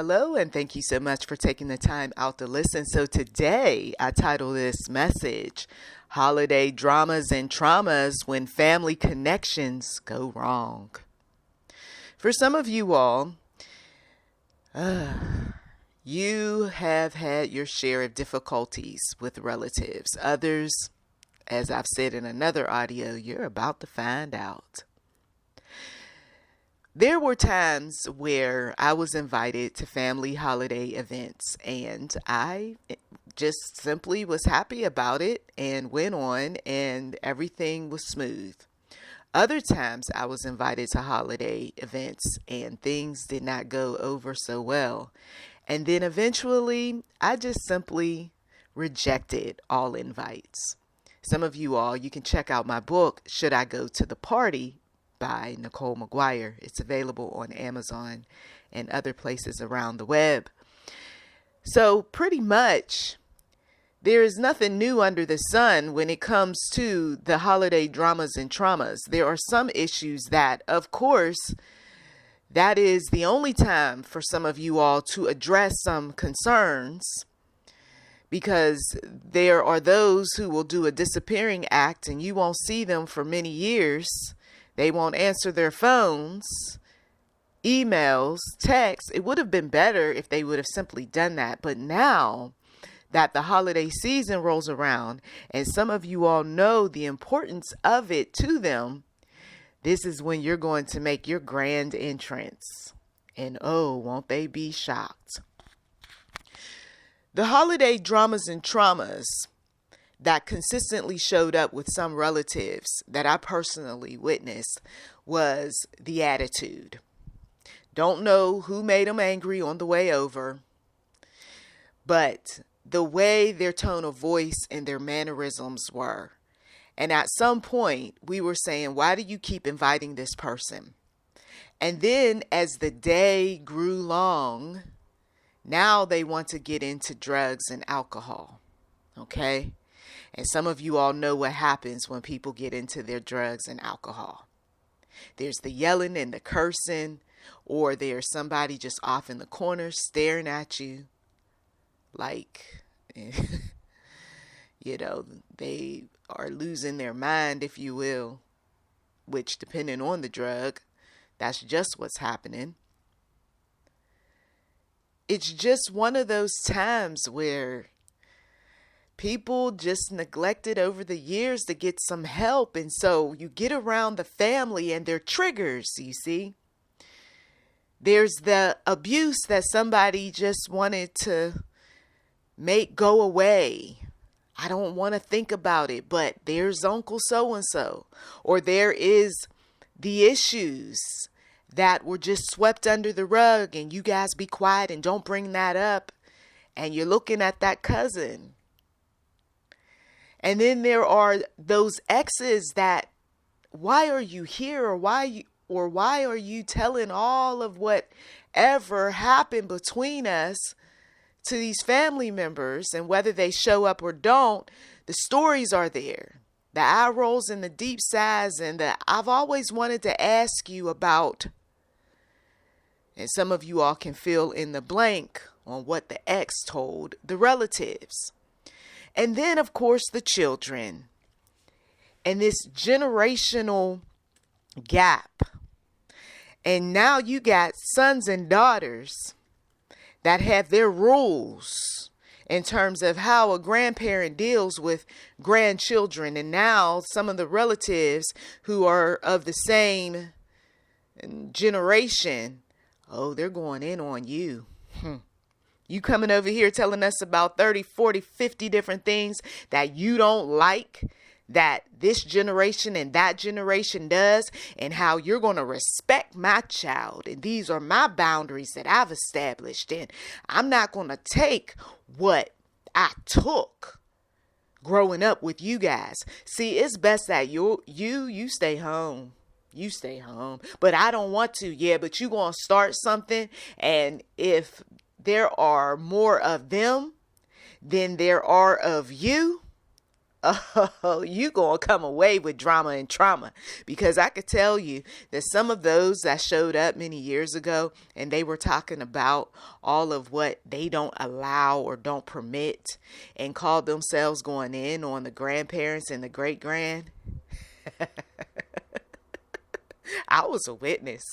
Hello, and thank you so much for taking the time out to listen. So today I title this message, Holiday Dramas and Traumas When Family Connections Go Wrong. For some of you all, you have had your share of difficulties with relatives. Others, as I've said in another audio, you're about to find out. There were times where I was invited to family holiday events and I just simply was happy about it and went on and everything was smooth. Other times I was invited to holiday events and things did not go over so well. And then eventually I just simply rejected all invites. Some of you all, you can check out my book, Should I Go to the Party? By NichollMcGuire. It's available on Amazon and other places around the web. So pretty much there is nothing new under the sun when it comes to the holiday dramas and traumas. There are some issues that, of course, that is the only time for some of you all to address some concerns, because there are those who will do a disappearing act and you won't see them for many years. They won't answer their phones, emails, texts. It would have been better if they would have simply done that. But now that the holiday season rolls around and some of you all know the importance of it to them, this is when you're going to make your grand entrance. And oh, won't they be shocked? The holiday dramas and traumas that consistently showed up with some relatives that I personally witnessed was the attitude. Don't know who made them angry on the way over, but the way their tone of voice and their mannerisms were. And at some point we were saying, why do you keep inviting this person? And then as the day grew long, now they want to get into drugs and alcohol. Okay? And some of you all know what happens when people get into their drugs and alcohol. There's the yelling and the cursing, or there's somebody just off in the corner staring at you like, they are losing their mind, if you will, which depending on the drug, that's just what's happening. It's just one of those times where people just neglected over the years to get some help. And so you get around the family and they're triggers, you see. There's the abuse that somebody just wanted to make go away. I don't want to think about it, but there's Uncle so-and-so. Or there is the issues that were just swept under the rug and you guys be quiet and don't bring that up. And you're looking at that cousin. And then there are those exes that, why are you here? Or why are you telling all of whatever happened between us to these family members? And whether they show up or don't, the stories are there. The eye rolls and the deep sighs and the I've always wanted to ask you about. And some of you all can fill in the blank on what the ex told the relatives. And then, of course, the children and this generational gap. And now you got sons and daughters that have their rules in terms of how a grandparent deals with grandchildren. And now some of the relatives who are of the same generation, oh, they're going in on you. You coming over here telling us about 30, 40, 50 different things that you don't like, that this generation and that generation does, and how you're going to respect my child. And these are my boundaries that I've established. And I'm not going to take what I took growing up with you guys. See, it's best that you stay home. You stay home. But I don't want to. Yeah, but you going to start something. And if there are more of them than there are of you, Oh, you gonna come away with drama and trauma, because I could tell you that some of those that showed up many years ago and they were talking about all of what they don't allow or don't permit and called themselves going in on the grandparents and the great grand. I was a witness.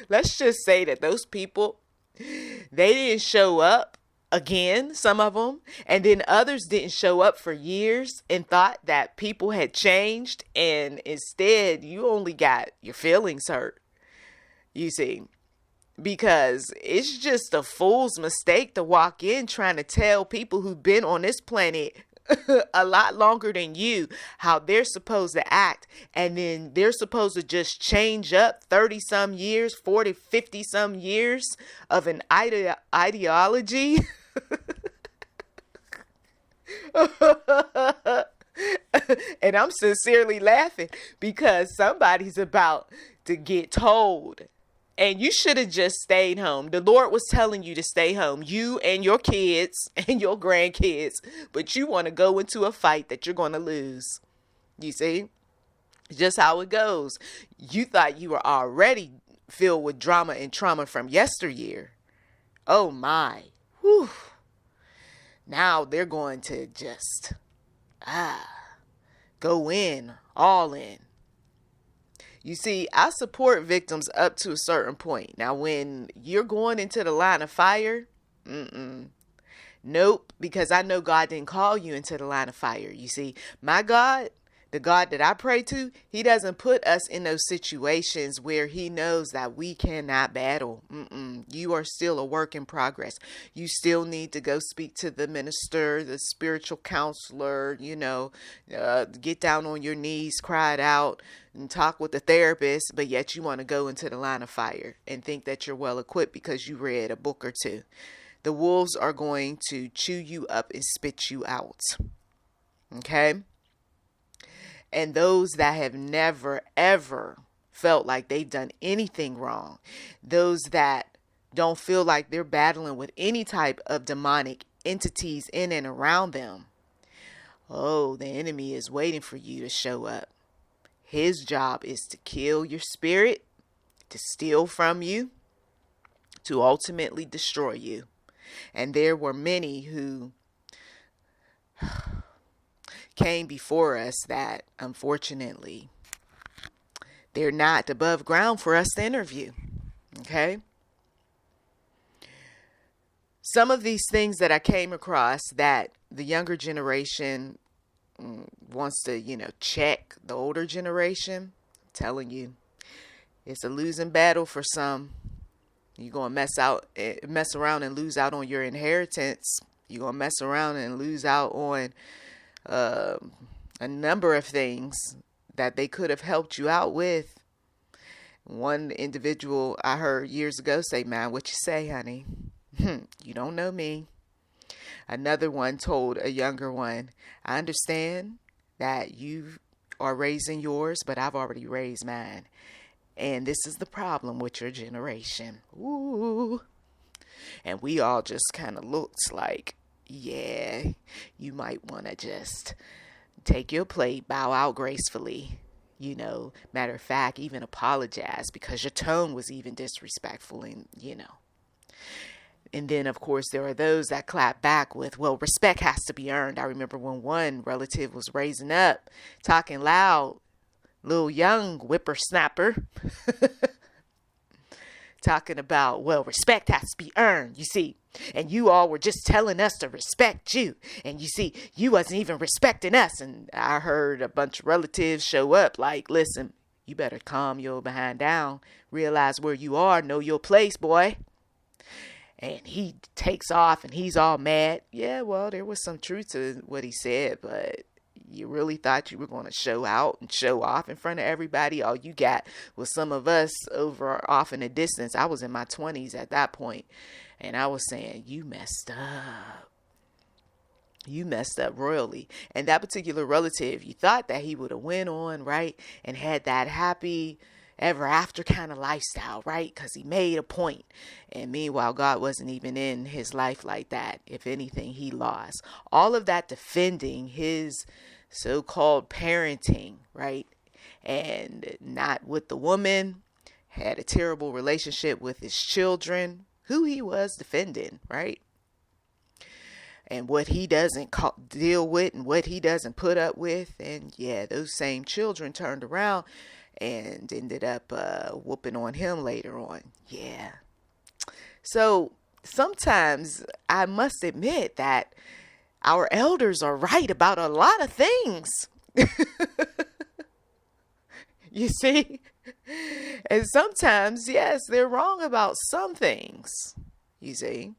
Let's just say that those people, they didn't show up again, some of them, and then others didn't show up for years and thought that people had changed, and instead you only got your feelings hurt, you see, because it's just a fool's mistake to walk in trying to tell people who've been on this planet a lot longer than you how they're supposed to act, and then they're supposed to just change up 30 some years, 40, 50 some years of an ideology. And I'm sincerely laughing because somebody's about to get told. And you should have just stayed home. The Lord was telling you to stay home, you and your kids and your grandkids, but you want to go into a fight that you're going to lose. You see? Just how it goes. You thought you were already filled with drama and trauma from yesteryear. Oh my. Whew. Now they're going to just go in, all in. You see, I support victims up to a certain point. Now, when you're going into the line of fire, nope, because I know God didn't call you into the line of fire. You see, my God, the God that I pray to, he doesn't put us in those situations where he knows that we cannot battle. You are still a work in progress. You still need to go speak to the minister, the spiritual counselor, get down on your knees, cry it out, and talk with the therapist, but yet you want to go into the line of fire and think that you're well equipped because you read a book or two. The wolves are going to chew you up and spit you out. Okay? And those that have never, ever felt like they've done anything wrong, those that don't feel like they're battling with any type of demonic entities in and around them, oh, the enemy is waiting for you to show up. His job is to kill your spirit, to steal from you, to ultimately destroy you. And there were many who came before us that, unfortunately, they're not above ground for us to interview. Okay? Some of these things that I came across that the younger generation wants to, check the older generation, I'm telling you, it's a losing battle for some. You're going to mess around and lose out on your inheritance. You're going to mess around and lose out on a number of things that they could have helped you out with. One individual I heard years ago say, "Man, what you say, honey? You don't know me." Another one told a younger one, "I understand that you are raising yours, but I've already raised mine. And this is the problem with your generation." Ooh. And we all just kind of looked like, yeah, you might want to just take your plate, bow out gracefully. Matter of fact, even apologize because your tone was even disrespectful and. And then, of course, there are those that clap back with, well, respect has to be earned. I remember when one relative was raising up, talking loud, little young whippersnapper, talking about, well, respect has to be earned, you see. And you all were just telling us to respect you. And you see, you wasn't even respecting us. And I heard a bunch of relatives show up like, listen, you better calm your behind down. Realize where you are. Know your place, boy. And he takes off and he's all mad. Yeah, well, there was some truth to what he said, but you really thought you were going to show out and show off in front of everybody? All you got was some of us over off in the distance. I was in my 20s at that point, and I was saying, you messed up. You messed up royally. And that particular relative, you thought that he would have went on, right, and had that happy ever after kind of lifestyle, right? Because he made a point. And meanwhile, God wasn't even in his life like that. If anything, he lost. All of that defending his so-called parenting, right? And not with the woman, had a terrible relationship with his children, who he was defending, right? And what he doesn't deal with and what he doesn't put up with. And yeah, those same children turned around and ended up whooping on him later on. Yeah. So sometimes I must admit that our elders are right about a lot of things. You see? And sometimes, yes, they're wrong about some things, you see.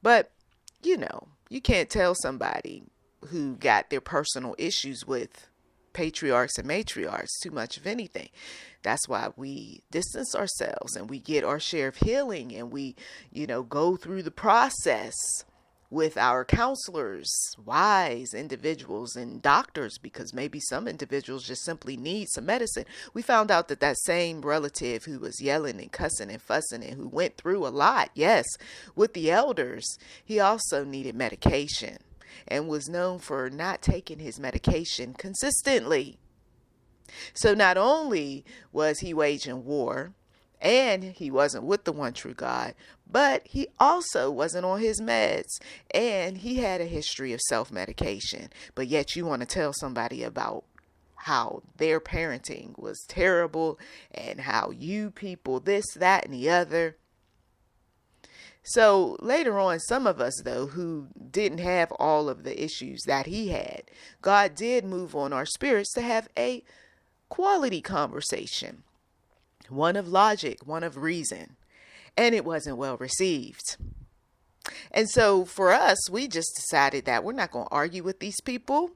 But, you can't tell somebody who got their personal issues with patriarchs and matriarchs too much of anything. That's why we distance ourselves and we get our share of healing, and we, go through the process with our counselors, wise individuals, and doctors, because maybe some individuals just simply need some medicine. We found out that same relative who was yelling and cussing and fussing and who went through a lot, yes, with the elders, he also needed medication and was known for not taking his medication consistently. So not only was he waging war, and he wasn't with the one true God, but he also wasn't on his meds, and he had a history of self-medication. But yet you want to tell somebody about how their parenting was terrible and how you people this, that, and the other. So later on, some of us, though, who didn't have all of the issues that he had, God did move on our spirits to have a quality conversation. One of logic, one of reason, and it wasn't well received. And so for us, we just decided that we're not going to argue with these people.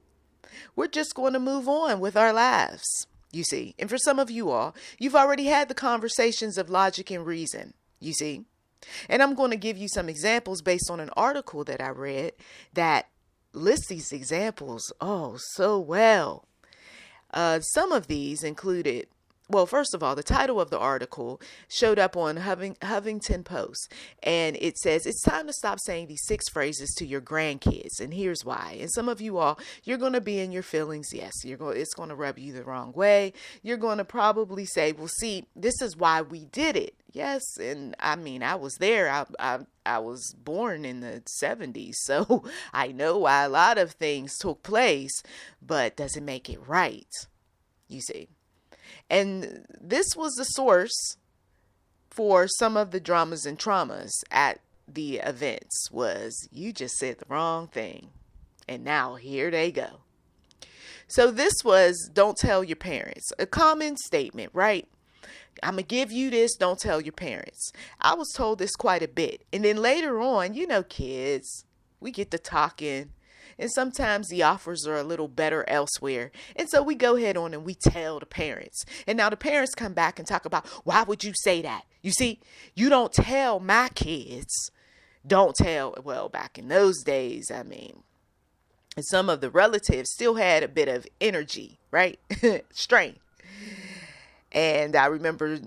We're just going to move on with our lives, you see. And for some of you all, you've already had the conversations of logic and reason, you see. And I'm going to give you some examples based on an article that I read that lists these examples, so well. Some of these included, well, first of all, the title of the article showed up on Huffington Post, and it says, it's time to stop saying these 6 phrases to your grandkids, and here's why. And some of you all, you're going to be in your feelings. Yes, it's going to rub you the wrong way. You're going to probably say, well, see, this is why we did it. Yes, and I mean, I was there. I was born in the 70s, so I know why a lot of things took place, but doesn't make it right, you see. And this was the source for some of the dramas and traumas at the events, was you just said the wrong thing. And now here they go. So this was, don't tell your parents. A common statement, right? I'm going to give you this, don't tell your parents. I was told this quite a bit. And then later on, kids, we get to talking. And sometimes the offers are a little better elsewhere. And so we go ahead on and we tell the parents. And now the parents come back and talk about, why would you say that? You see, you don't tell my kids. Don't tell. Well, back in those days, I mean, and some of the relatives still had a bit of energy, right? Strength. And I remember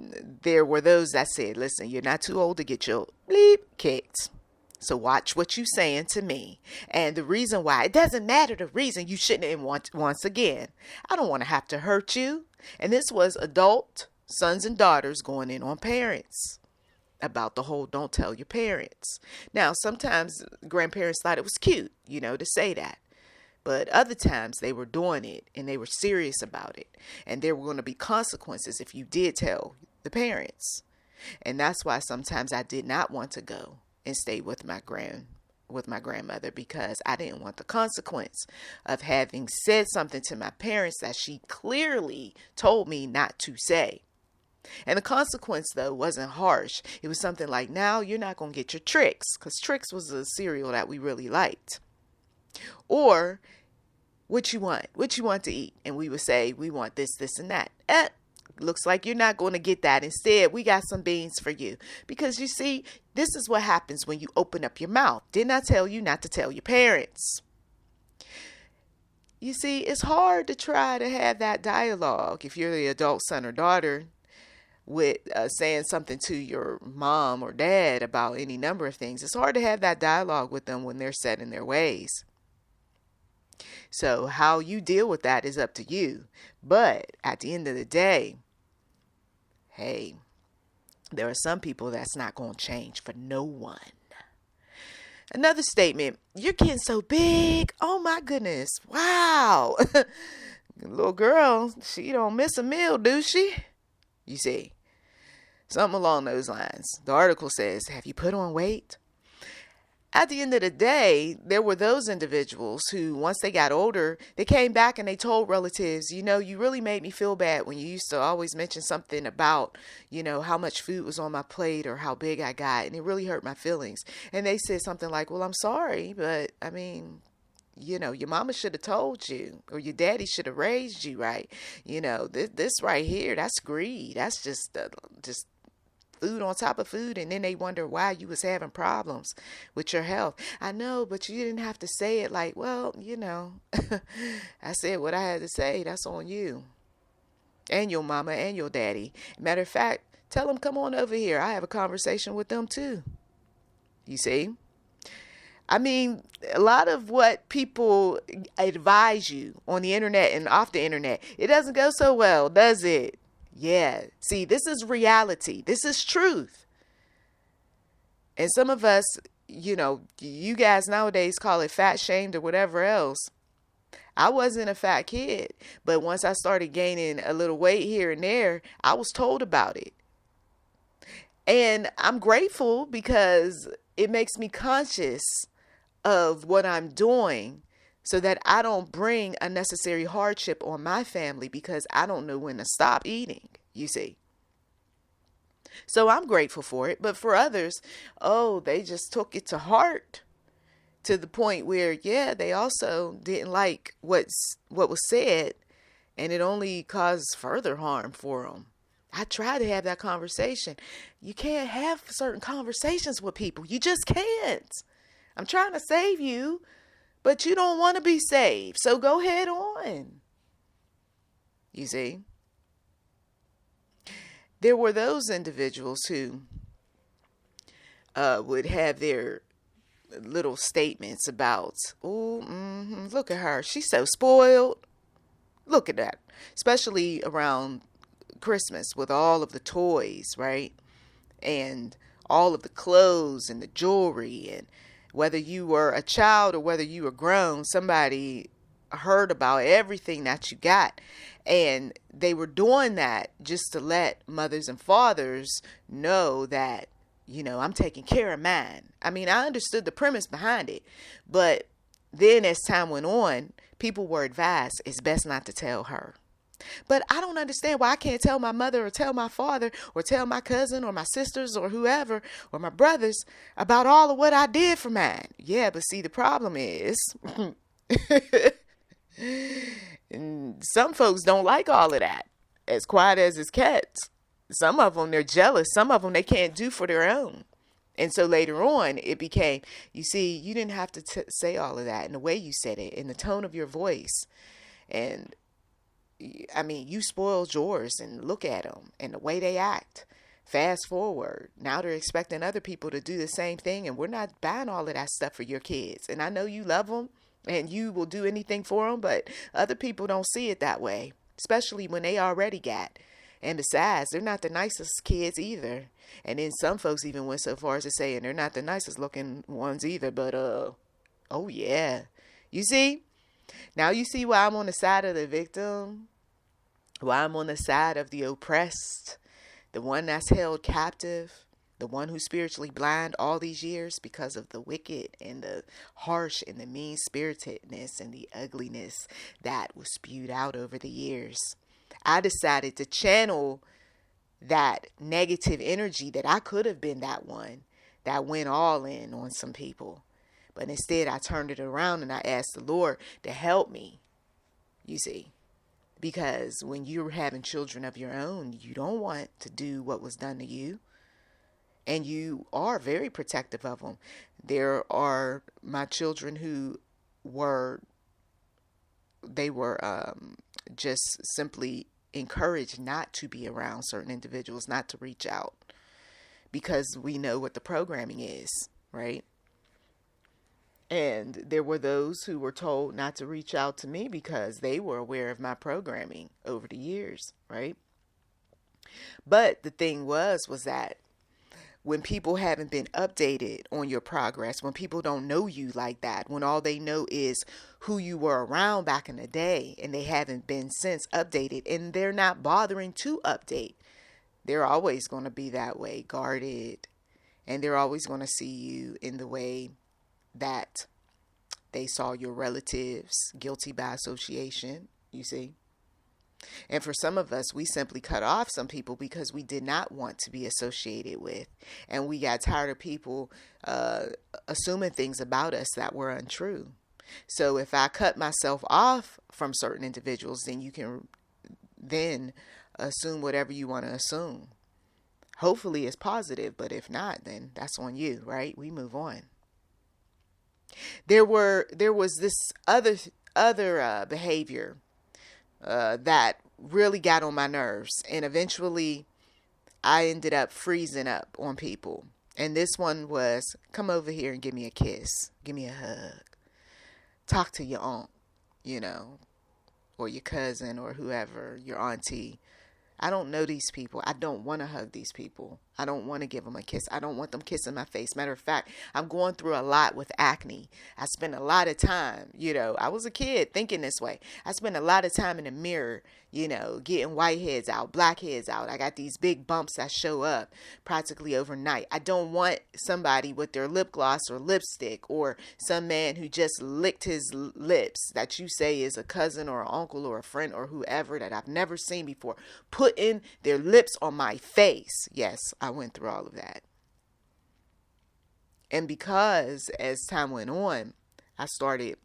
there were those that said, listen, you're not too old to get your bleep kicked. So watch what you're saying to me. And the reason why, it doesn't matter the reason, you shouldn't once again. I don't want to have to hurt you. And this was adult sons and daughters going in on parents about the whole don't tell your parents. Now, sometimes grandparents thought it was cute, to say that. But other times they were doing it and they were serious about it. And there were going to be consequences if you did tell the parents. And that's why sometimes I did not want to go and stay with my grandmother, because I didn't want the consequence of having said something to my parents that she clearly told me not to say. And the consequence, though, wasn't harsh. It was something like, now you're not going to get your Trix, because Trix was a cereal that we really liked. Or, what you want to eat? And we would say, we want this, this, and that. Looks like you're not going to get that. Instead, we got some beans for you. Because you see, this is what happens when you open up your mouth. Didn't I tell you not to tell your parents? You see, it's hard to try to have that dialogue if you're the adult son or daughter with saying something to your mom or dad about any number of things. It's hard to have that dialogue with them when they're set in their ways. So how you deal with that is up to you. But at the end of the day, hey, there are some people that's not going to change for no one. Another statement, you're getting so big. Oh my goodness. Wow. Little girl, she don't miss a meal, do she? You see, something along those lines. The article says, have you put on weight? At the end of the day, there were those individuals who, once they got older, they came back and they told relatives, you really made me feel bad when you used to always mention something about, how much food was on my plate or how big I got. And it really hurt my feelings. And they said something like, well, I'm sorry, but I mean, your mama should have told you, or your daddy should have raised you right. This right here, that's greed. That's just food on top of food, and then they wonder why you was having problems with your health. I know, but you didn't have to say it like, well, I said what I had to say. That's on you and your mama and your daddy. Matter of fact, tell them, come on over here. I have a conversation with them too. You see? I mean, a lot of what people advise you on the internet and off the internet, it doesn't go so well, does it? Yeah. See, this is reality. This is truth. And some of us, you guys nowadays call it fat shamed or whatever else. I wasn't a fat kid, but once I started gaining a little weight here and there, I was told about it. And I'm grateful because it makes me conscious of what I'm doing, so that I don't bring unnecessary hardship on my family because I don't know when to stop eating, you see. So I'm grateful for it. But for others, they just took it to heart to the point where, they also didn't like what was said, and it only caused further harm for them. I try to have that conversation. You can't have certain conversations with people. You just can't. I'm trying to save you, but you don't want to be saved. So go head on. You see? There were those individuals who would have their little statements about, look at her. She's so spoiled. Look at that. Especially around Christmas with all of the toys, right? And all of the clothes and the jewelry, and whether you were a child or whether you were grown, somebody heard about everything that you got. And they were doing that just to let mothers and fathers know that, I'm taking care of mine. I mean, I understood the premise behind it. But then as time went on, people were advised it's best not to tell her. But I don't understand why I can't tell my mother or tell my father or tell my cousin or my sisters or whoever or my brothers about all of what I did for mine. Yeah, but see, the problem is some folks don't like all of that. As quiet as it's kept. Some of them, they're jealous. Some of them, they can't do for their own. And so later on, it became, you see, you didn't have to say all of that in the way you said it, in the tone of your voice. And I mean, you spoiled yours, and look at them and the way they act. Fast forward. Now they're expecting other people to do the same thing, and we're not buying all of that stuff for your kids. And I know you love them and you will do anything for them, but other people don't see it that way, especially when they already got. And besides, they're not the nicest kids either. And then some folks even went so far as to say, and they're not the nicest looking ones either, but oh yeah. You see? Now you see why I'm on the side of the victim, why I'm on the side of the oppressed, the one that's held captive, the one who's spiritually blind all these years because of the wicked and the harsh and the mean-spiritedness and the ugliness that was spewed out over the years. I decided to channel that negative energy that I could have been that one that went all in on some people. But instead, I turned it around and I asked the Lord to help me, you see. Because when you're having children of your own, you don't want to do what was done to you. And you are very protective of them. There are my children who were they were just simply encouraged not to be around certain individuals, not to reach out, because we know what the programming is, right? And there were those who were told not to reach out to me because they were aware of my programming over the years, right? But the thing was that when people haven't been updated on your progress, when people don't know you like that, when all they know is who you were around back in the day and they haven't been since updated, and they're not bothering to update, they're always going to be that way, guarded, and they're always going to see you in the way that they saw your relatives, guilty by association, you see. And for some of us, we simply cut off some people because we did not want to be associated with. And we got tired of people assuming things about us that were untrue. So if I cut myself off from certain individuals, then you can then assume whatever you want to assume. Hopefully it's positive, but if not, then that's on you, right? We move on. There was this other behavior that really got on my nerves, and eventually I ended up freezing up on people. And this one was, come over here and give me a kiss, give me a hug, talk to your aunt, or your cousin or whoever, your auntie. I don't know these people. I don't want to hug these people. I don't want to give them a kiss. I don't want them kissing my face. Matter of fact, I'm going through a lot with acne. I spend a lot of time, I was a kid thinking this way. I spend a lot of time in the mirror, getting whiteheads out, blackheads out. I got these big bumps that show up practically overnight. I don't want somebody with their lip gloss or lipstick, or some man who just licked his lips that you say is a cousin or an uncle or a friend or whoever that I've never seen before, putting their lips on my face. Yes, I went through all of that. And because as time went on, I started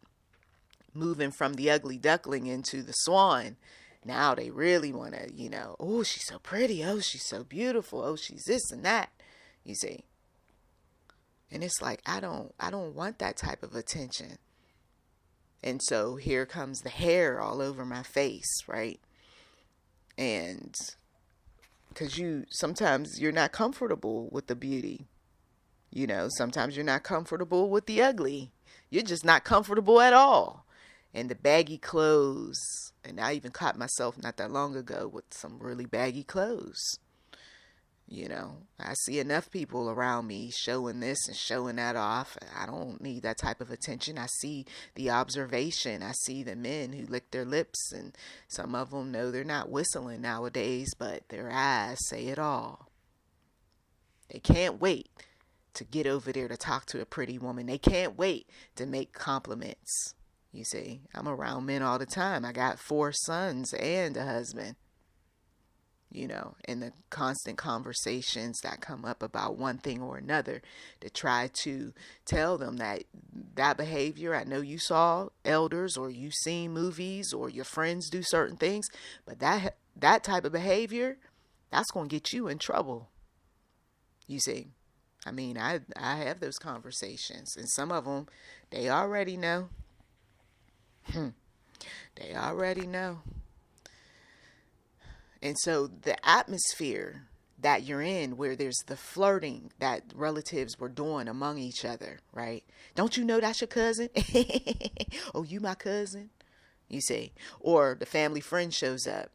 moving from the ugly duckling into the swan. Now they really want to, oh, she's so pretty. Oh, she's so beautiful. Oh, she's this and that, you see. And it's like, I don't want that type of attention. And so here comes the hair all over my face, right? And because sometimes you're not comfortable with the beauty. Sometimes you're not comfortable with the ugly. You're just not comfortable at all. And the baggy clothes. And I even caught myself not that long ago with some really baggy clothes. I see enough people around me showing this and showing that off. I don't need that type of attention. I see the observation. I see the men who lick their lips, and some of them know they're not whistling nowadays, but their eyes say it all. They can't wait to get over there to talk to a pretty woman. They can't wait to make compliments. You see, I'm around men all the time. I got 4 sons and a husband. And the constant conversations that come up about one thing or another to try to tell them that behavior, I know you saw elders or you seen movies or your friends do certain things, but that type of behavior, that's going to get you in trouble. You see, I have those conversations, and some of them, they already know. They already know. And so the atmosphere that you're in, where there's the flirting that relatives were doing among each other, right? Don't you know that's your cousin? Oh, you my cousin? You see. Or the family friend shows up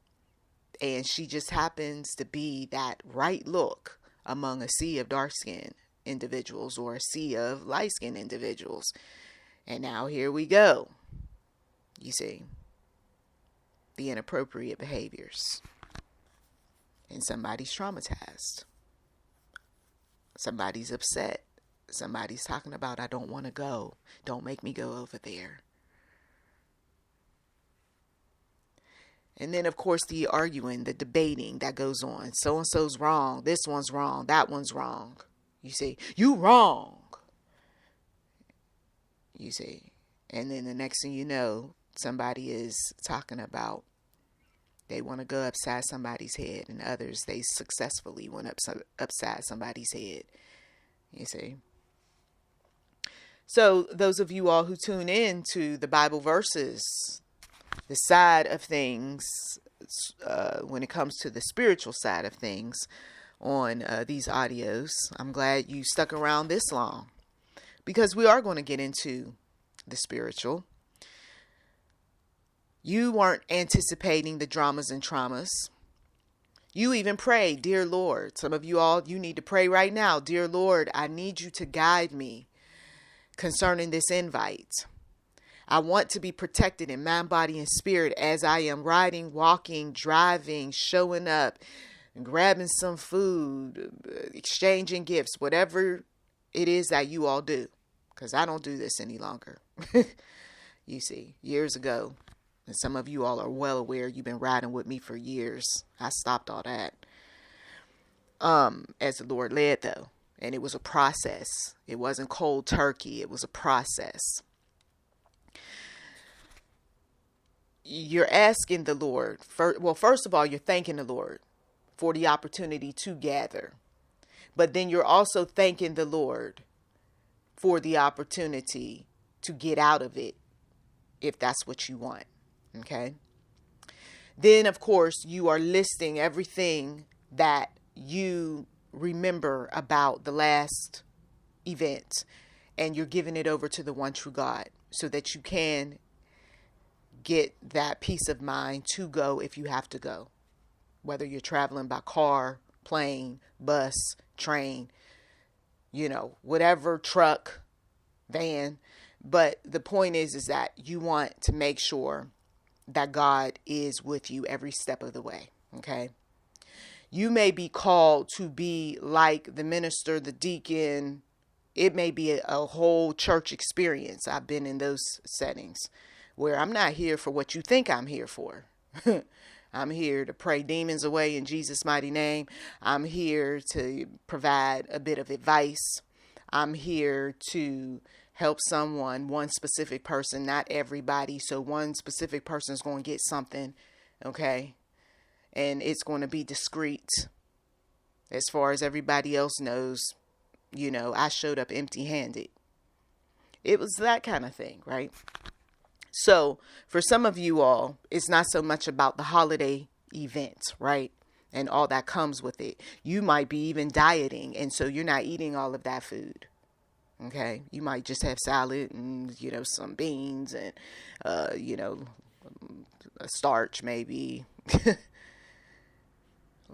and she just happens to be that right look among a sea of dark-skinned individuals or a sea of light-skinned individuals. And now here we go. You see. The inappropriate behaviors. And somebody's traumatized. Somebody's upset. Somebody's talking about, I don't want to go. Don't make me go over there. And then, of course, the arguing, the debating that goes on. So-and-so's wrong. This one's wrong. That one's wrong. You see, you wrong. You see. And then the next thing you know, somebody is talking about they want to go upside somebody's head, and others, they successfully went upside somebody's head. You see. So those of you all who tune in to the Bible verses the side of things, when it comes to the spiritual side of things on these audios. I'm glad you stuck around this long, because we are going to get into the spiritual. You weren't anticipating the dramas and traumas. You even prayed, dear Lord. Some of you all, you need to pray right now. Dear Lord, I need you to guide me concerning this invite. I want to be protected in mind, body, and spirit as I am riding, walking, driving, showing up, grabbing some food, exchanging gifts, whatever it is that you all do. Because I don't do this any longer. You see, years ago, and some of you all are well aware, you've been riding with me for years. I stopped all that. As the Lord led, though. And it was a process. It wasn't cold turkey. It was a process. You're asking the Lord. First of all, you're thanking the Lord for the opportunity to gather. But then you're also thanking the Lord for the opportunity to get out of it, if that's what you want. Okay. Then, of course, you are listing everything that you remember about the last event, and you're giving it over to the one true God so that you can get that peace of mind to go if you have to go, whether you're traveling by car, plane, bus, train, whatever, truck, van. But the point is that you want to make sure that God is with you every step of the way. Okay. You may be called to be like the minister, the deacon. It may be a whole church experience. I've been in those settings where I'm not here for what you think I'm here for. I'm here to pray demons away in Jesus' mighty name. I'm here to provide a bit of advice. I'm here to help someone, one specific person, not everybody. So one specific person is going to get something, okay? And it's going to be discreet. As far as everybody else knows, I showed up empty-handed. It was that kind of thing, right? So for some of you all, it's not so much about the holiday event, right? And all that comes with it. You might be even dieting, and so you're not eating all of that food. Okay, you might just have salad and, some beans and, a starch, maybe a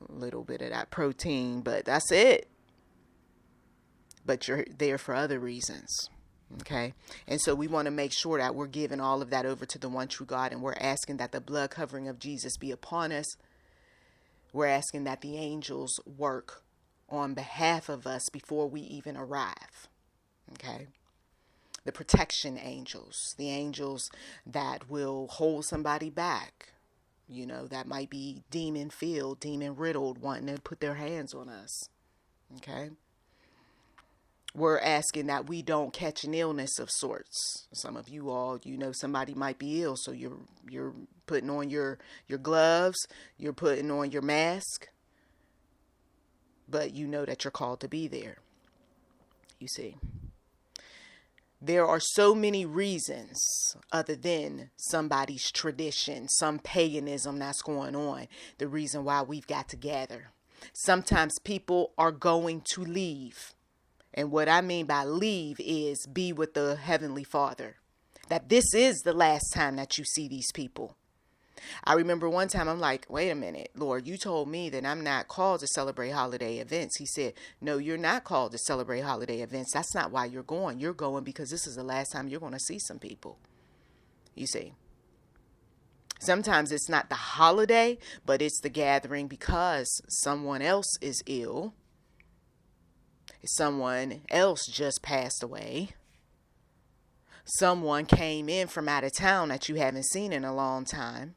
little bit of that protein, but that's it. But you're there for other reasons. Okay. And so we want to make sure that we're giving all of that over to the one true God, and we're asking that the blood covering of Jesus be upon us. We're asking that the angels work on behalf of us before we even arrive. Okay. The protection angels, the angels that will hold somebody back, that might be demon filled, demon riddled, wanting to put their hands on us. Okay. We're asking that we don't catch an illness of sorts. Some of you all, somebody might be ill. So you're putting on your gloves, you're putting on your mask, but you know that you're called to be there. You see. There are so many reasons other than somebody's tradition, some paganism that's going on, the reason why we've got to gather. Sometimes people are going to leave. And what I mean by leave is be with the Heavenly Father. That this is the last time that you see these people. I remember one time I'm like, wait a minute, Lord, you told me that I'm not called to celebrate holiday events. He said, no, you're not called to celebrate holiday events. That's not why you're going. You're going because this is the last time you're going to see some people. You see, sometimes it's not the holiday, but it's the gathering because someone else is ill. Someone else just passed away. Someone came in from out of town that you haven't seen in a long time.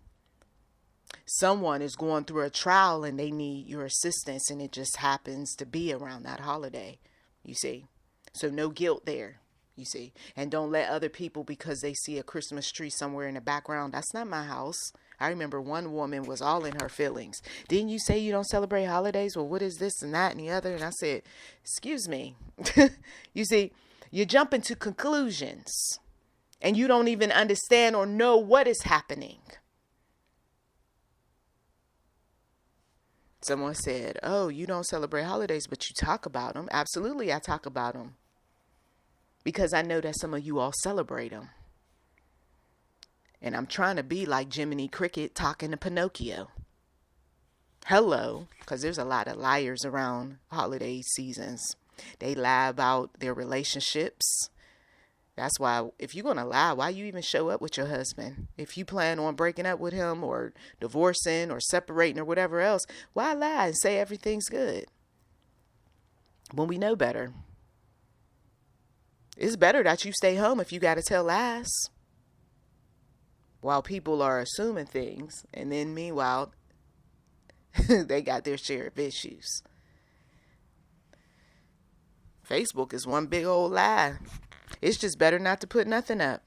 Someone is going through a trial and they need your assistance, and it just happens to be around that holiday, you see. So no guilt there, you see. And don't let other people, because they see a Christmas tree somewhere in the background, that's not my house. I remember one woman was all in her feelings. Didn't you say you don't celebrate holidays? Well, what is this and that and the other? And I said, excuse me. You see, you jump into conclusions. and you don't even understand or know what is happening. Someone said, oh, you don't celebrate holidays, but you talk about them. Absolutely, I talk about them because I know that some of you all celebrate them. And I'm trying to be like Jiminy Cricket talking to Pinocchio. Hello, because there's a lot of liars around holiday seasons. They lie about their relationships. That's why if you're going to lie, why you even show up with your husband? If you plan on breaking up with him or divorcing or separating or whatever else, why lie and say everything's good when we know better? It's better that you stay home if you got to tell lies while people are assuming things. And then meanwhile, they got their share of issues. Facebook is one big old lie. It's just better not to put nothing up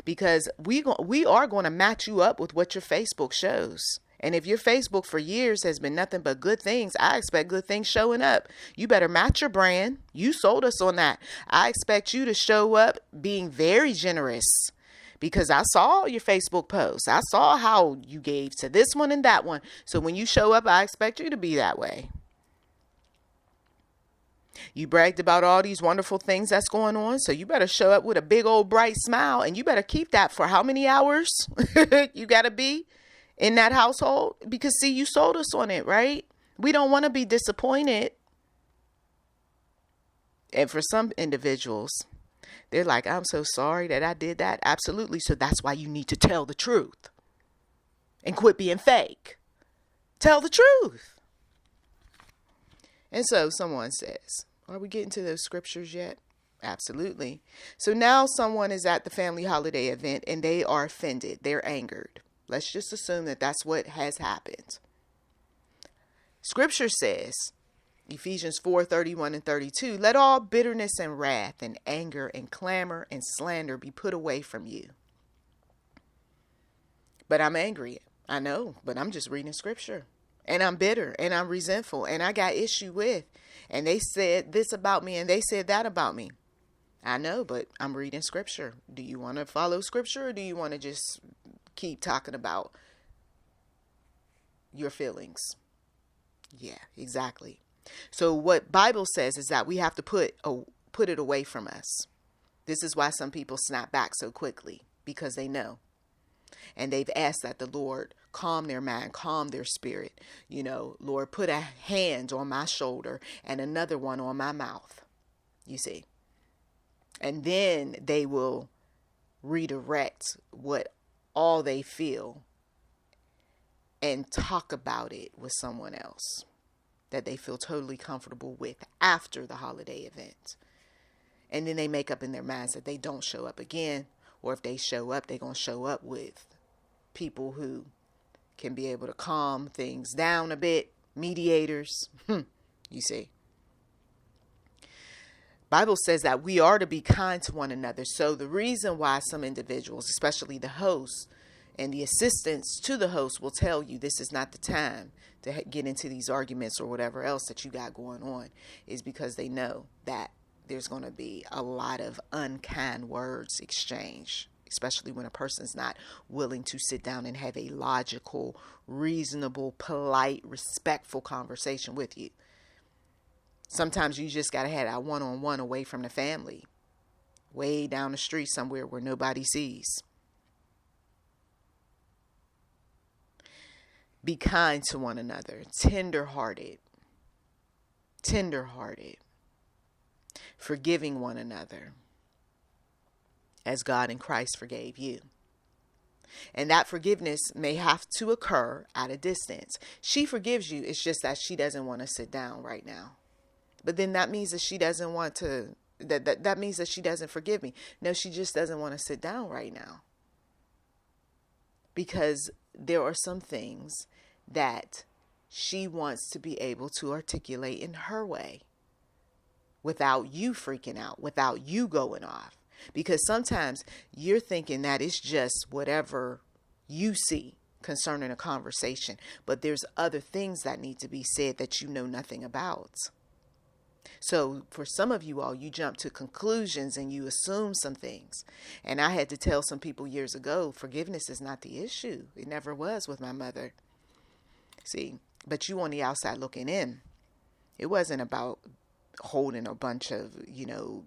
because we are going to match you up with what your Facebook shows. And if your Facebook for years has been nothing but good things, I expect good things showing up. You better match your brand. You sold us on that. I expect you to show up being very generous because I saw your Facebook posts. I saw how you gave to this one and that one. So when you show up, I expect you to be that way. You bragged about all these wonderful things that's going on. So you better show up with a big old bright smile, and you better keep that for how many hours you got to be in that household? Because see, you sold us on it, right? We don't want to be disappointed. And for some individuals, they're like, I'm so sorry that I did that. Absolutely. So that's why you need to tell the truth and quit being fake. Tell the truth. And so someone says, are we getting to those scriptures yet? Absolutely. So now someone is at the family holiday event and they are offended. They're angered. Let's just assume that that's what has happened. Scripture says, Ephesians 4:31 and 32, let all bitterness and wrath and anger and clamor and slander be put away from you. But I'm angry. I know, but I'm just reading scripture. And I'm bitter and I'm resentful and I got issue with. And they said this about me and they said that about me. I know, but I'm reading scripture. Do you want to follow scripture or do you want to just keep talking about your feelings? Yeah, exactly. So what Bible says is that we have to put it away from us. This is why some people snap back so quickly because they know. And they've asked that the Lord calm their mind, calm their spirit. You know, Lord, put a hand on my shoulder and another one on my mouth. You see. And then they will redirect what all they feel and talk about it with someone else that they feel totally comfortable with after the holiday event. And then they make up in their minds that they don't show up again. Or if they show up, they're going to show up with people who can be able to calm things down a bit. Mediators. You see. Bible says that we are to be kind to one another. So the reason why some individuals, especially the hosts and the assistants to the host, will tell you this is not the time to get into these arguments or whatever else that you got going on is because they know that there's going to be a lot of unkind words exchanged, especially when a person's not willing to sit down and have a logical, reasonable, polite, respectful conversation with you. Sometimes you just got to have that one-on-one away from the family, way down the street somewhere where nobody sees. Be kind to one another, tender-hearted, forgiving one another as God in Christ forgave you. And that forgiveness may have to occur at a distance. She forgives you. It's just that she doesn't want to sit down right now. But then that means that she doesn't want to, that means that she doesn't forgive me. No, she just doesn't want to sit down right now. Because there are some things that she wants to be able to articulate in her way without you freaking out, without you going off. Because sometimes you're thinking that it's just whatever you see concerning a conversation, but there's other things that need to be said that you know nothing about. So for some of you all, you jump to conclusions and you assume some things. And I had to tell some people years ago, forgiveness is not the issue. It never was with my mother. See, but you on the outside looking in. It wasn't about holding a bunch of,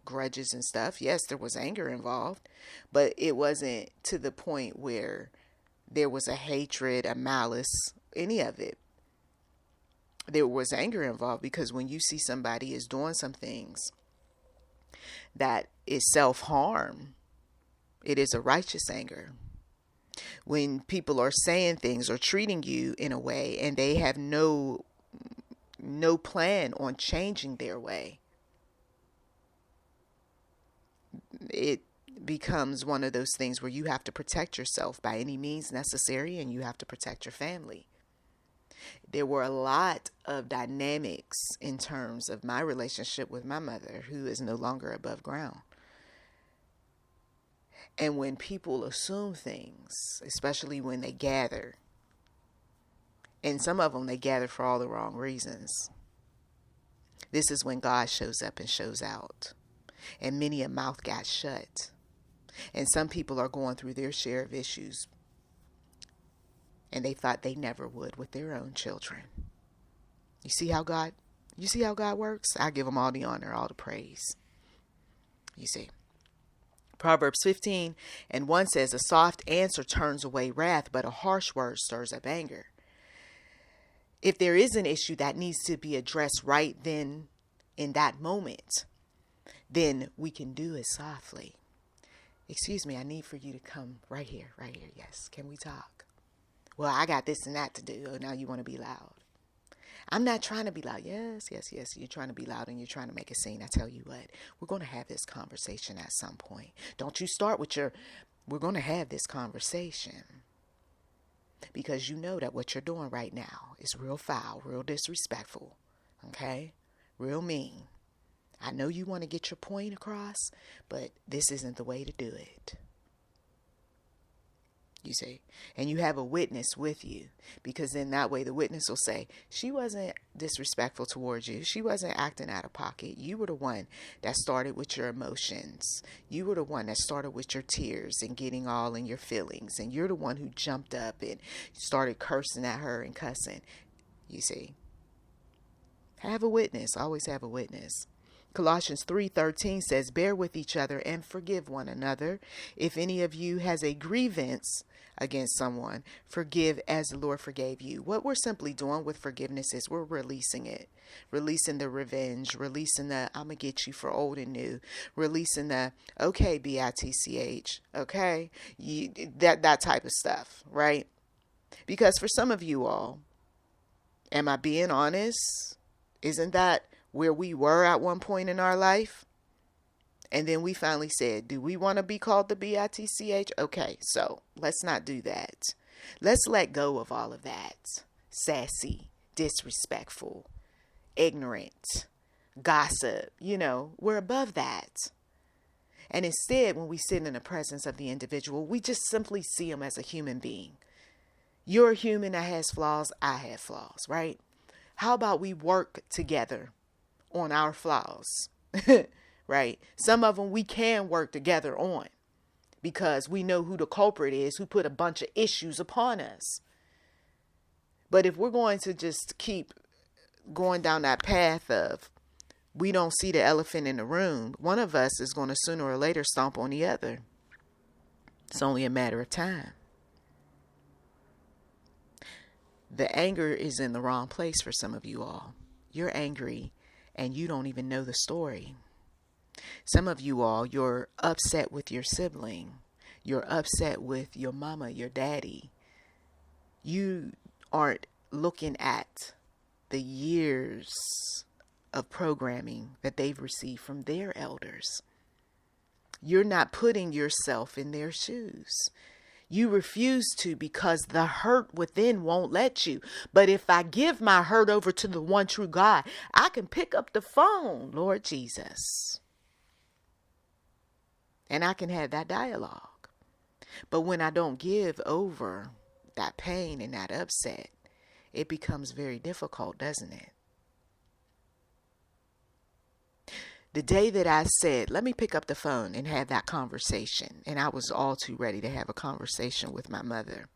grudges and stuff. Yes, there was anger involved, but it wasn't to the point where there was a hatred, a malice, any of it. There was anger involved because when you see somebody is doing some things that is self-harm, it is a righteous anger. When people are saying things or treating you in a way and they have no plan on changing their way, it becomes one of those things where you have to protect yourself by any means necessary, and you have to protect your family. There were a lot of dynamics in terms of my relationship with my mother, who is no longer above ground. And when people assume things, especially when they gather, and some of them they gather for all the wrong reasons, this is when God shows up and shows out. And many a mouth got shut. And some people are going through their share of issues, and they thought they never would with their own children. You see how God works? I give him all the honor, all the praise. You see. Proverbs 15:1 says, a soft answer turns away wrath, but a harsh word stirs up anger. If there is an issue that needs to be addressed right then in that moment, then we can do it softly. Excuse me, I need for you to come right here. Yes, can we talk? Well, I got this and that to do. Oh, now you want to be loud. I'm not trying to be loud. Yes. You're trying to be loud and you're trying to make a scene. I tell you what, we're going to have this conversation at some point. Don't you start with we're going to have this conversation. Because you know that what you're doing right now is real foul, real disrespectful. Okay? Real mean. I know you want to get your point across, but this isn't the way to do it. You see, and you have a witness with you, because in that way the witness will say, she wasn't disrespectful towards you. She wasn't acting out of pocket. You were the one that started with your emotions. You were the one that started with your tears and getting all in your feelings. And you're the one who jumped up and started cursing at her and cussing. You see, have a witness. Always have a witness. Colossians 3:13 says, bear with each other and forgive one another. If any of you has a grievance against someone, forgive as the Lord forgave you. What we're simply doing with forgiveness is we're releasing it. Releasing the revenge, releasing the I'm going to get you for old and new, releasing the okay, bitch, okay, that type of stuff, right? Because for some of you all, am I being honest? Isn't that where we were at one point in our life? And then we finally said, do we want to be called the bitch? Okay, so let's not do that. Let's let go of all of that. Sassy, disrespectful, ignorant, gossip. We're above that. And instead, when we sit in the presence of the individual, we just simply see them as a human being. You're a human that has flaws. I have flaws, right? How about we work together on our flaws, right? Some of them we can work together on because we know who the culprit is, who put a bunch of issues upon us. But if we're going to just keep going down that path of we don't see the elephant in the room, one of us is going to sooner or later stomp on the other. It's only a matter of time. The anger is in the wrong place for some of you all. You're angry and you don't even know the story. Some of you all, you're upset with your sibling. You're upset with your mama, your daddy. You aren't looking at the years of programming that they've received from their elders. You're not putting yourself in their shoes. You refuse to because the hurt within won't let you. But if I give my hurt over to the one true God, I can pick up the phone, Lord Jesus, and I can have that dialogue. But when I don't give over that pain and that upset, it becomes very difficult, doesn't it? The day that I said, let me pick up the phone and have that conversation, and I was all too ready to have a conversation with my mother,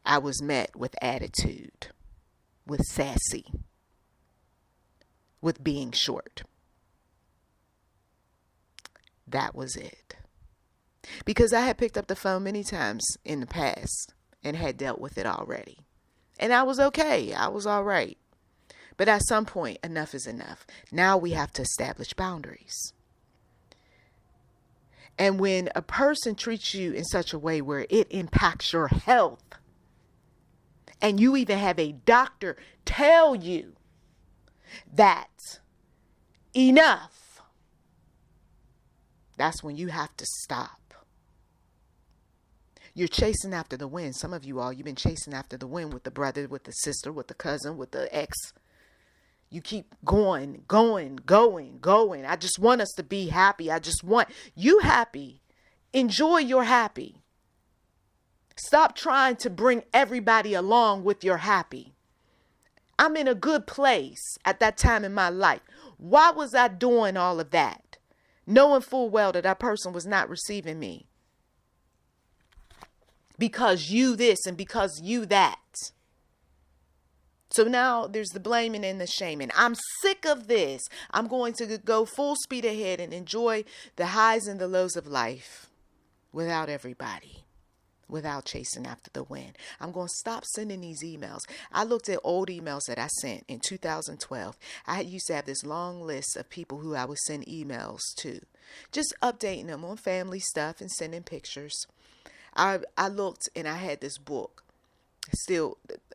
I was met with attitude, with sassy, with being short. That was it. Because I had picked up the phone many times in the past and had dealt with it already. And I was okay. I was all right. But at some point, enough is enough. Now we have to establish boundaries. And when a person treats you in such a way where it impacts your health, and you even have a doctor tell you that enough, that's when you have to stop. You're chasing after the wind. Some of you all, you've been chasing after the wind with the brother, with the sister, with the cousin, with the ex. You keep going. I just want us to be happy. I just want you happy. Enjoy your happy. Stop trying to bring everybody along with your happy. I'm in a good place at that time in my life. Why was I doing all of that? Knowing full well that that person was not receiving me. Because you this and because you that. So now there's the blaming and the shaming. I'm sick of this. I'm going to go full speed ahead and enjoy the highs and the lows of life without everybody, without chasing after the wind. I'm going to stop sending these emails. I looked at old emails that I sent in 2012. I used to have this long list of people who I would send emails to, just updating them on family stuff and sending pictures. I looked and I had this book,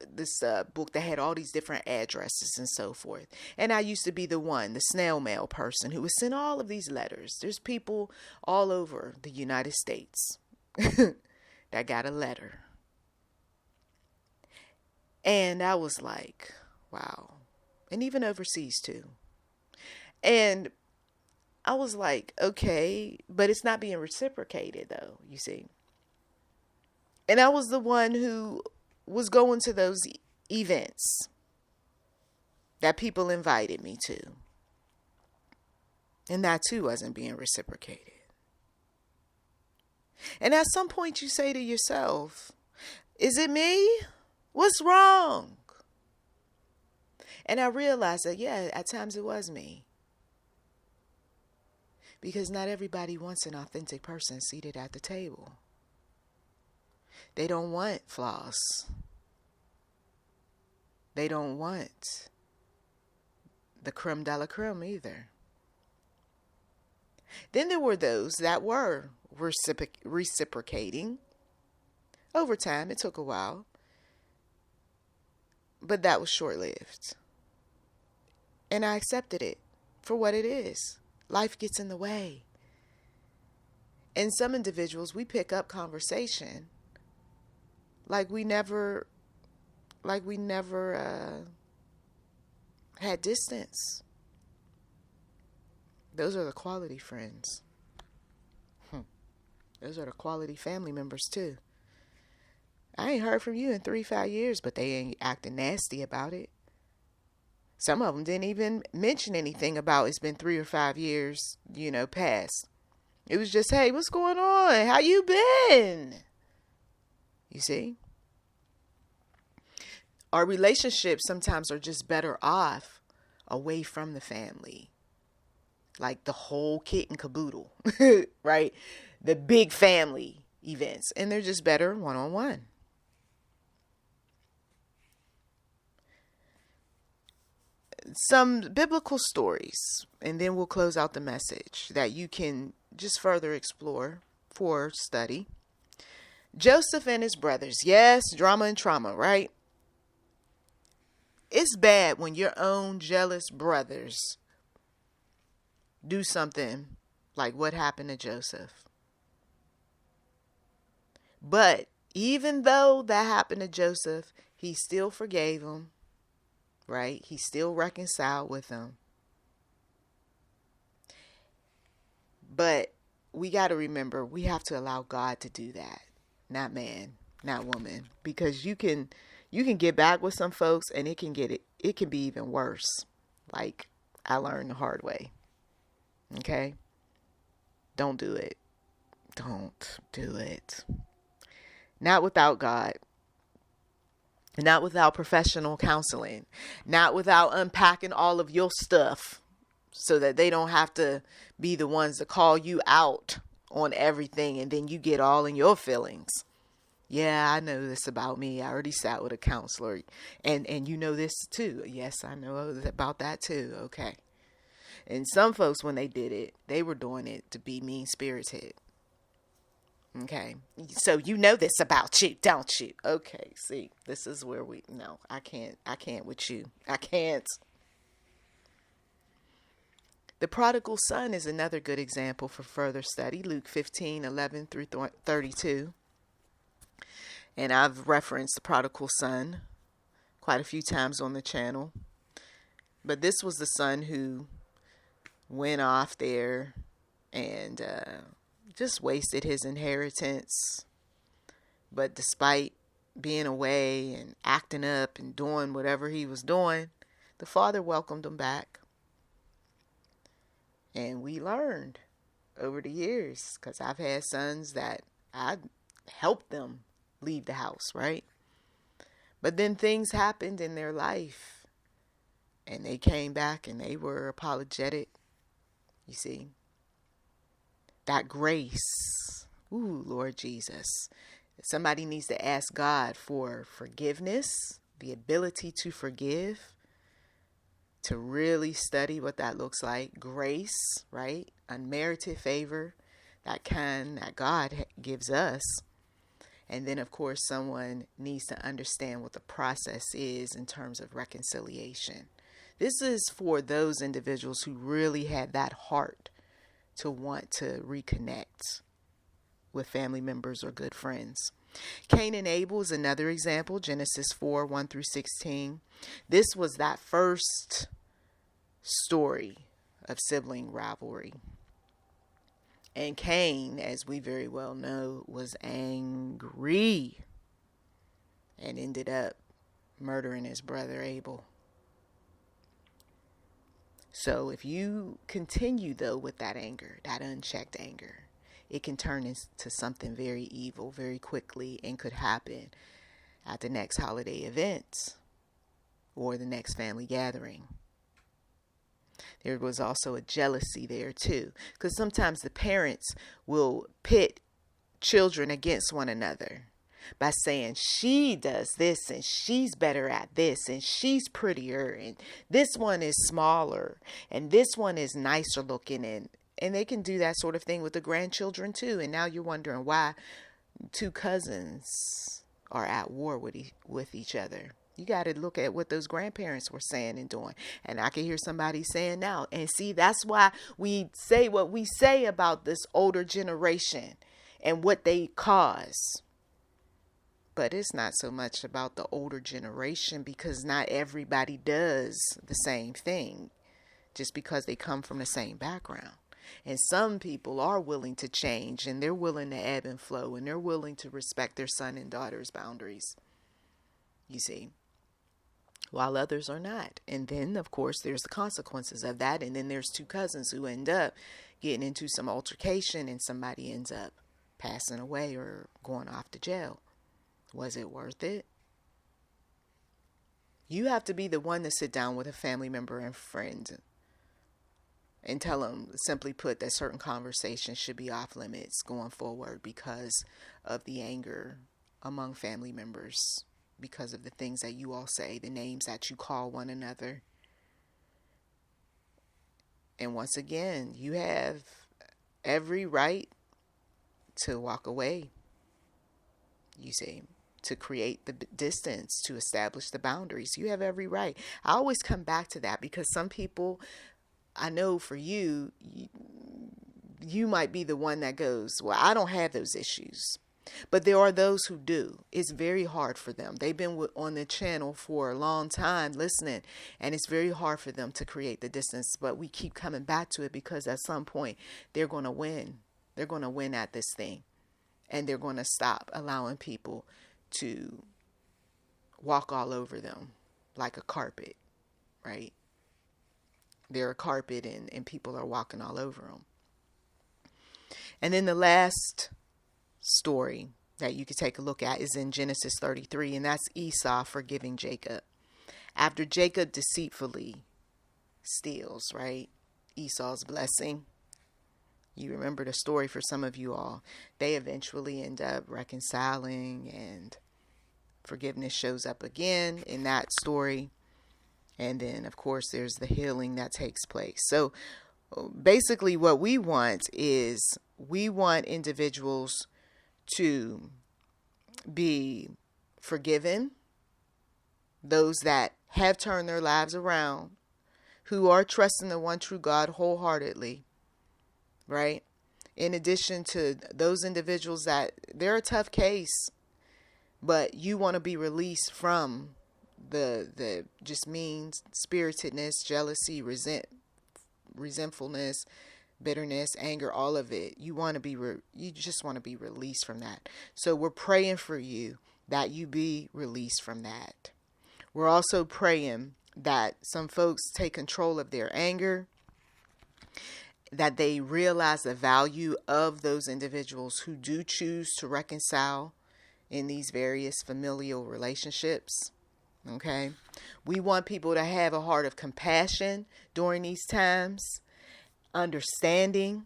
this book that had all these different addresses and so forth. And I used to be the snail mail person who would send all of these letters. There's people all over the United States that got a letter. And I was like, wow. And even overseas too. And I was like, okay, but it's not being reciprocated though, you see. And I was the one who was going to those events that people invited me to. And that too wasn't being reciprocated. And at some point you say to yourself, is it me? What's wrong? And I realized that, yeah, at times it was me. Because not everybody wants an authentic person seated at the table. They don't want flaws. They don't want the creme de la creme either. Then there were those that were reciprocating. Over time, it took a while. But that was short-lived. And I accepted it for what it is. Life gets in the way. And some individuals, we pick up conversation like we never had distance. Those are the quality friends. Those are the quality family members too. I ain't heard from you in 3-5 years, but they ain't acting nasty about it. Some of them didn't even mention anything about it's been 3 or 5 years, past. It was just, hey, what's going on? How you been? You see? Our relationships sometimes are just better off away from the family. Like the whole kit and caboodle, right? The big family events. And they're just better one-on-one. Some biblical stories, and then we'll close out the message that you can just further explore for study. Joseph and his brothers. Yes, drama and trauma, right? It's bad when your own jealous brothers do something like what happened to Joseph. But even though that happened to Joseph, he still forgave him, right? He still reconciled with them. But we got to remember, we have to allow God to do that, not man, not woman, because you can get back with some folks and it can be even worse. Like I learned the hard way. Okay? Don't do it. Don't do it. Not without God. Not without professional counseling. Not without unpacking all of your stuff so that they don't have to be the ones to call you out on everything and then you get all in your feelings. Yeah, I know this about me. I already sat with a counselor. And you know this too. Yes, I know about that too. Okay. And some folks, when they did it, they were doing it to be mean-spirited. Okay. So you know this about you, don't you? Okay. See, this is where no, I can't with you. I can't. The prodigal son is another good example for further study. Luke 15:11 through 32. And I've referenced the prodigal son quite a few times on the channel. But this was the son who went off there and just wasted his inheritance. But despite being away and acting up and doing whatever he was doing, the father welcomed him back. And we learned over the years, because I've had sons that I helped them leave the house, right? But then things happened in their life and they came back and they were apologetic. You see, that grace. Ooh, Lord Jesus. Somebody needs to ask God for forgiveness, the ability to forgive, to really study what that looks like. Grace, right? Unmerited favor, that kind that God gives us. And then, of course, someone needs to understand what the process is in terms of reconciliation. This is for those individuals who really had that heart to want to reconnect with family members or good friends. Cain and Abel is another example. Genesis 4:1 through 16. This was that first story of sibling rivalry. And Cain, as we very well know, was angry and ended up murdering his brother Abel. So if you continue, though, with that anger, that unchecked anger, it can turn into something very evil very quickly and could happen at the next holiday event or the next family gathering. There was also a jealousy there too, because sometimes the parents will pit children against one another by saying she does this and she's better at this and she's prettier and this one is smaller and this one is nicer looking, and they can do that sort of thing with the grandchildren too. And now you're wondering why two cousins are at war with each other. You got to look at what those grandparents were saying and doing. And I can hear somebody saying now. And see, that's why we say what we say about this older generation and what they cause. But it's not so much about the older generation, because not everybody does the same thing just because they come from the same background. And some people are willing to change, and they're willing to ebb and flow, and they're willing to respect their son and daughter's boundaries. You see, while others are not. And then, of course, there's the consequences of that. And then there's two cousins who end up getting into some altercation and somebody ends up passing away or going off to jail. Was it worth it? You have to be the one to sit down with a family member and friend and tell them, simply put, that certain conversations should be off limits going forward because of the anger among family members, because of the things that you all say, the names that you call one another. And once again, you have every right to walk away, you see, to create the distance, to establish the boundaries. You have every right. I always come back to that because some people, I know for you, you might be the one that goes, well, I don't have those issues. But there are those who do. It's very hard for them. They've been on the channel for a long time listening, and it's very hard for them to create the distance. But we keep coming back to it because at some point they're going to win. They're going to win at this thing, and they're going to stop allowing people to walk all over them like a carpet, right? they're a carpet and people are walking all over them. And then the last story that you could take a look at is in Genesis 33, and that's Esau forgiving Jacob. After Jacob deceitfully steals, right, Esau's blessing. You remember the story for some of you all. They eventually end up reconciling, and forgiveness shows up again in that story. And then, of course, there's the healing that takes place. So basically what we want is we want individuals to be forgiven, those that have turned their lives around, who are trusting the one true God wholeheartedly, right? In addition to those individuals that they're a tough case, but you want to be released from the just mean spiritedness, jealousy, resentfulness, bitterness, anger, all of it. You want to be you just want to be released from that. So we're praying for you that you be released from that. We're also praying that some folks take control of their anger, that they realize the value of those individuals who do choose to reconcile in these various familial relationships. Okay. We want people to have a heart of compassion during these times, understanding,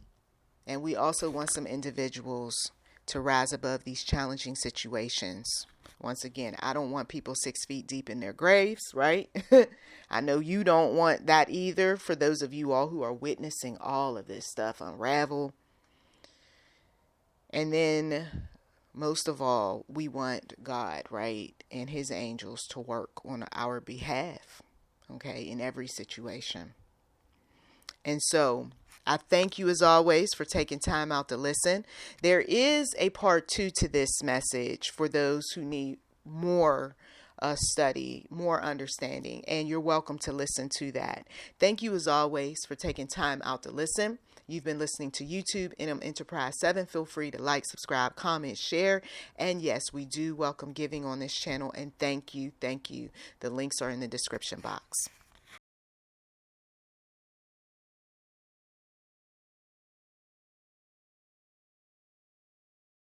and we also want some individuals to rise above these challenging situations. Once again, I don't want people 6 feet deep in their graves, right? I know you don't want that either, for those of you all who are witnessing all of this stuff unravel. And then most of all, we want God, right, and his angels to work on our behalf, okay, in every situation. And so I thank you as always for taking time out to listen. There is a part 2 to this message for those who need more study, more understanding, and you're welcome to listen to that. Thank you as always for taking time out to listen. You've been listening to YouTube NM Enterprise 7. Feel free to like, subscribe, comment, share. And yes, we do welcome giving on this channel. And thank you. The links are in the description box.